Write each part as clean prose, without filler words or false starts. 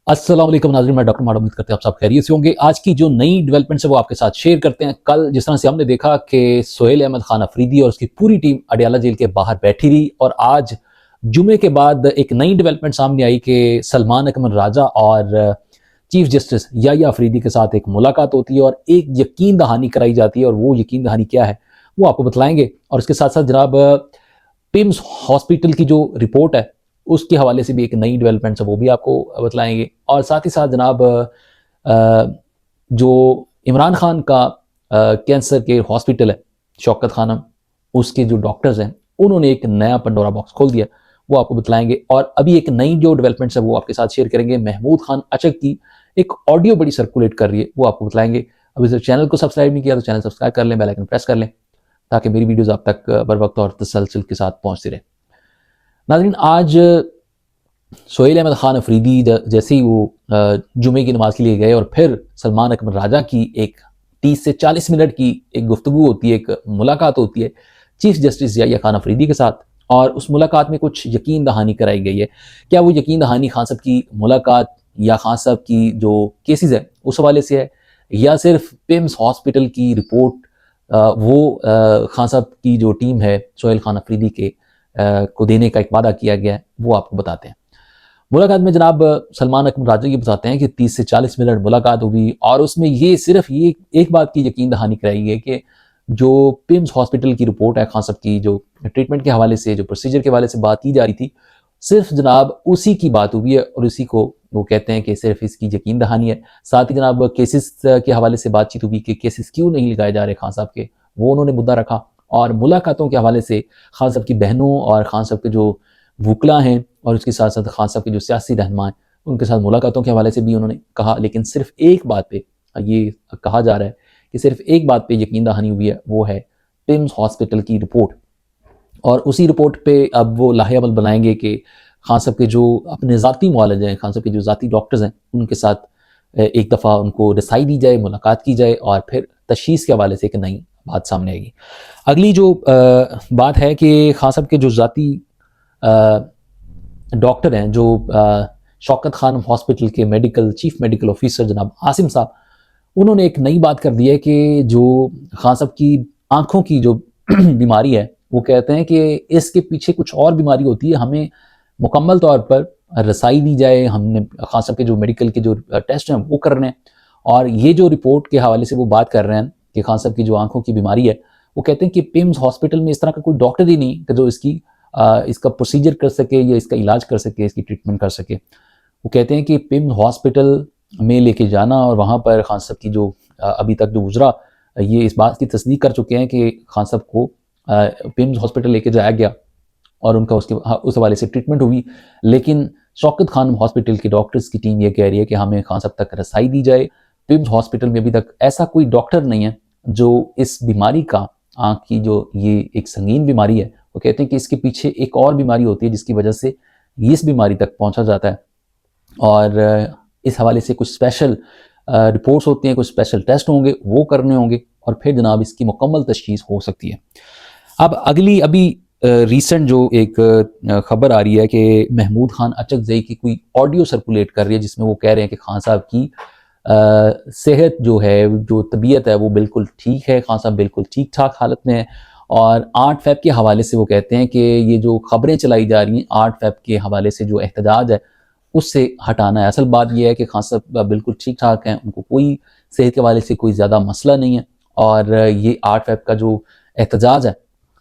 अस्सलाम वालेकुम नाज़रीन, मैं डॉक्टर माडा, उम्मीद करते हैं आप सब खैरियत से होंगे। आज की जो नई डेवलपमेंट्स है वो आपके साथ शेयर करते हैं। कल जिस तरह से हमने देखा कि सोहेल अहमद खान अफरीदी और उसकी पूरी टीम अडयाला जेल के बाहर बैठी रही, और आज जुमे के बाद एक नई डेवलपमेंट सामने आई कि सलमान अकमल राजा और चीफ जस्टिस याह्या अफरीदी के साथ एक मुलाकात होती है और एक यकीन दहानी कराई जाती है। और वो यकीन दहानी क्या है वो आपको बतलाएंगे। और इसके साथ साथ जनाब पिम्स हॉस्पिटल की जो रिपोर्ट है उसके हवाले से भी एक नई डेवलपमेंट्स है वो भी आपको बतलाएंगे। और साथ ही साथ जनाब जो इमरान खान का कैंसर के हॉस्पिटल है शौकत खानम, उसके जो डॉक्टर्स हैं उन्होंने एक नया पंडोरा बॉक्स खोल दिया, वो आपको बतलाएंगे। और अभी एक नई जो डेवलपमेंट्स है वो आपके साथ शेयर करेंगे। महमूद खान अचक की एक ऑडियो बड़ी सर्कुलेट कर रही है, वो आपको बतलाएंगे। अभी जब चैनल को सब्सक्राइब नहीं किया तो चैनल सब्सक्राइब कर लें, बेल आइकन प्रेस कर लें ताकि मेरी वीडियोस आप तक बर वक्त और तसलसल के साथ पहुंचती रहे। नाज़रीन, आज सोहेल अहमद खान अफरीदी जैसे ही वो जुमे की नमाज के लिए गए और फिर सलमान अकमल राजा की एक 30 से 40 मिनट की एक गुफ्तगू होती है, एक मुलाकात होती है चीफ जस्टिस याह्या खान अफरीदी के साथ। और उस मुलाकात में कुछ यकीन दहानी कराई गई है। क्या वो यकीन दहानी खान साहब की मुलाकात या खान साहब की जो केसेस है उस हवाले से है, या सिर्फ पिम्स हॉस्पिटल की रिपोर्ट खान साहब की जो टीम है सोहेल खान अफरीदी के को देने का एक वादा किया गया है, वो आपको बताते हैं। मुलाकात में जनाब सलमान अकमल राजा ये बताते हैं कि 30 से 40 मिनट मुलाकात हुई और उसमें ये सिर्फ ये एक बात की यकीन दहानी कराई गई कि जो पिम्स हॉस्पिटल की रिपोर्ट है खान साहब की, जो ट्रीटमेंट के हवाले से, जो प्रोसीजर के हवाले से बात की जा रही थी, सिर्फ जनाब उसी की बात हुई है और उसी को वो कहते हैं कि सिर्फ इसकी यकीन दहानी है। साथ ही जनाब केसेस के हवाले से बातचीत हुई कि केसेस क्यों नहीं लगाए जा रहे खान साहब के, वो उन्होंने मुद्दा रखा। और मुलाकातों के हवाले से खान साहब की बहनों और खान साहब के जो वकला हैं और उसके साथ साथ खान साहब के जो सियासी रहनुमा हैं उनके साथ मुलाकातों के हवाले से भी उन्होंने कहा। लेकिन सिर्फ एक बात पे ये कहा जा रहा है कि सिर्फ एक बात पे यकीन दहानी हुई है, वो है पिम्स हॉस्पिटल की रिपोर्ट। और उसी रिपोर्ट पे अब वो लाहेअमल बनाएंगे कि खान साहब के जो अपने ज़ाती मुआलज हैं, खान साहब के जो ज़ाती डॉक्टर्स हैं, उनके साथ एक दफ़ा उनको रसाई दी जाए, मुलाकात की जाए और फिर तशख़ीस के हवाले से एक नई बात सामने आएगी। अगली जो बात है कि खान साहब के जो ज़ाती डॉक्टर हैं, जो शौकत खान हॉस्पिटल के चीफ मेडिकल ऑफिसर जनाब आसिम साहब, उन्होंने एक नई बात कर दी है कि जो खान साहब की आंखों की जो बीमारी है, वो कहते हैं कि इसके पीछे कुछ और बीमारी होती है, हमें मुकम्मल तौर पर रसाई दी जाए। हमने खान साहब के जो मेडिकल के जो टेस्ट हैं वो करने हैं। और ये जो रिपोर्ट के हवाले से वो बात कर रहे हैं कि खान साहब की जो आंखों की बीमारी है, वो कहते हैं कि पिम्स हॉस्पिटल में इस तरह का कोई डॉक्टर ही नहीं कि जो इसका प्रोसीजर कर सके या इसका इलाज कर सके, इसकी ट्रीटमेंट कर सके। वो कहते हैं कि पिम्स हॉस्पिटल में लेके जाना और वहाँ पर खान साहब की जो अभी तक जो गुजरा, ये इस बात की तस्दीक कर चुके हैं कि खान साहब को पिम्स हॉस्पिटल लेके जाया गया और उनका उस हवाले से ट्रीटमेंट हुई। लेकिन शौकत खान हॉस्पिटल की डॉक्टर्स की टीम ये कह रही है कि हमें खान साहब तक रसाई दी जाए। पिम्स हॉस्पिटल में अभी तक ऐसा कोई डॉक्टर नहीं है जो इस बीमारी का, आँख की जो ये एक संगीन बीमारी है, वो कहते हैं कि इसके पीछे एक और बीमारी होती है जिसकी वजह से इस बीमारी तक पहुंचा जाता है। और इस हवाले से कुछ स्पेशल रिपोर्ट्स होती हैं, कुछ स्पेशल टेस्ट होंगे, वो करने होंगे और फिर जनाब इसकी मुकम्मल तशख़ीस हो सकती है। अब अगली अभी रीसेंट जो एक खबर आ रही है कि महमूद खान अचकज़ई की कोई ऑडियो सर्कुलेट कर रही है जिसमें वो कह रहे हैं कि खान साहब की सेहत जो है, जो तबीयत है, वो बिल्कुल ठीक है, खान साहब बिल्कुल ठीक ठाक हालत में है। और 8 फ़ेब के हवाले से वो कहते हैं कि ये जो खबरें चलाई जा रही हैं 8 फ़ेब के हवाले से जो एहतजाज है उससे हटाना है। असल बात यह है कि खान साहब बिल्कुल ठीक ठाक हैं, उनको कोई सेहत के हवाले से कोई ज़्यादा मसला नहीं है। और ये 8 फ़ेब का जो एहतजाज है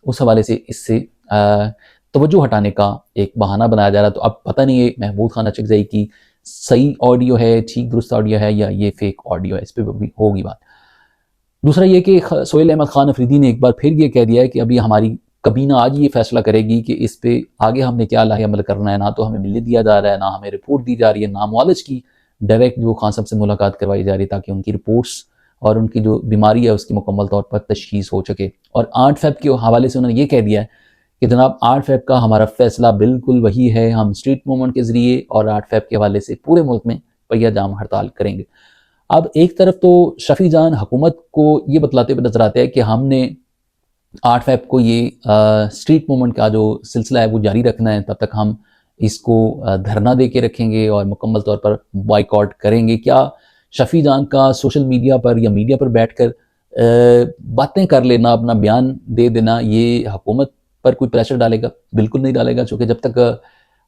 उस हवाले से इससे तवज्जो हटाने का एक बहाना बनाया जा रहा है। तो अब पता नहीं है महमूद खान अचकज़ई की सही ऑडियो है, ठीक दुरुस्त ऑडियो है, या ये फेक ऑडियो है, इस पर भी होगी बात। दूसरा ये कि सोहेल अहमद खान अफरीदी ने एक बार फिर ये कह दिया है कि अभी हमारी कबीना आज ये फैसला करेगी कि इस पे आगे हमने क्या लाहेअमल करना है। ना तो हमें मिलने दिया जा रहा है, ना हमें रिपोर्ट दी जा रही है, ना मुआलिज की डायरेक्ट जो खान साहब से मुलाकात करवाई जा रही है ताकि उनकी रिपोर्ट्स और उनकी जो बीमारी है उसकी मुकम्मल तौर पर तशख़ीस हो सके। और 8 फ़ेब के हवाले से उन्होंने ये कह दिया है कि जनाब 8 फ़ेब का हमारा फैसला बिल्कुल वही है, हम स्ट्रीट मूवमेंट के ज़रिए और 8 फ़ेब के हवाले से पूरे मुल्क में पहिया जाम हड़ताल करेंगे। अब एक तरफ तो शफी जान हुकूमत को ये बतलाते हुए नजर आते हैं कि हमने 8 फ़ेब को ये स्ट्रीट मूवमेंट का जो सिलसिला है वो जारी रखना है, तब तक हम इसको धरना दे के रखेंगे और मुकम्मल तौर पर बॉयकॉट करेंगे? क्या शफी जान का सोशल मीडिया पर या मीडिया पर बैठकर बातें कर लेना, अपना बयान दे देना, ये हुकूमत पर कोई प्रेशर डालेगा? बिल्कुल नहीं डालेगा, चूँकि जब तक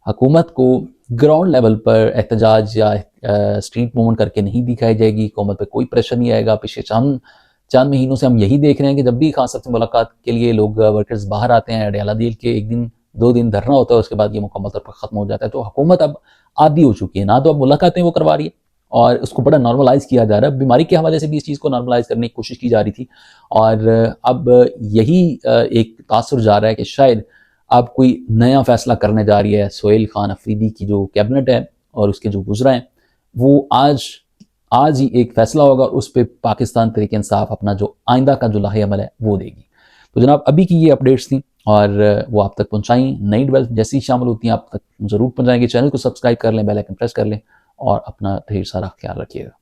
हुकूमत को ग्राउंड लेवल पर एहतजाज या स्ट्रीट मूवमेंट करके नहीं दिखाई जाएगी, हुकूमत पर कोई प्रेशर नहीं आएगा। पिछले चंद महीनों से हम यही देख रहे हैं कि जब भी खान साहब से मुलाकात के लिए लोग वर्कर्स बाहर आते हैं, अडयाला जेल के 1 दिन 2 दिन धरना होता है, उसके बाद ये मुकम्मल तौर पर ख़त्म हो जाता है। तो हुकूमत अब आदी हो चुकी है, ना तो अब मुलाकातें वो करवा रही है और उसको बड़ा नॉर्मलाइज़ किया जा रहा है। बीमारी के हवाले से भी इस चीज़ को नॉर्मलाइज़ करने की कोशिश की जा रही थी और अब यही एक तासुर जा रहा है कि शायद अब कोई नया फ़ैसला करने जा रही है सोहेल खान अफरीदी की जो कैबिनेट है और उसके जो वुज़रा हैं, वो आज ही एक फ़ैसला होगा और उस पे पाकिस्तान तहरीक इंसाफ अपना जो आइंदा का जो लाहे अमल है वो देगी। तो जनाब अभी की ये अपडेट्स थी और वो आप तक पहुँचाई। नई डेवलप जैसी ही शामिल होती हैं आप तक ज़रूर पहुँचाएंगे। चैनल को सब्सक्राइब कर लें, बेल आइकन प्रेस कर लें और अपना ढेर सारा ख्याल रखिएगा।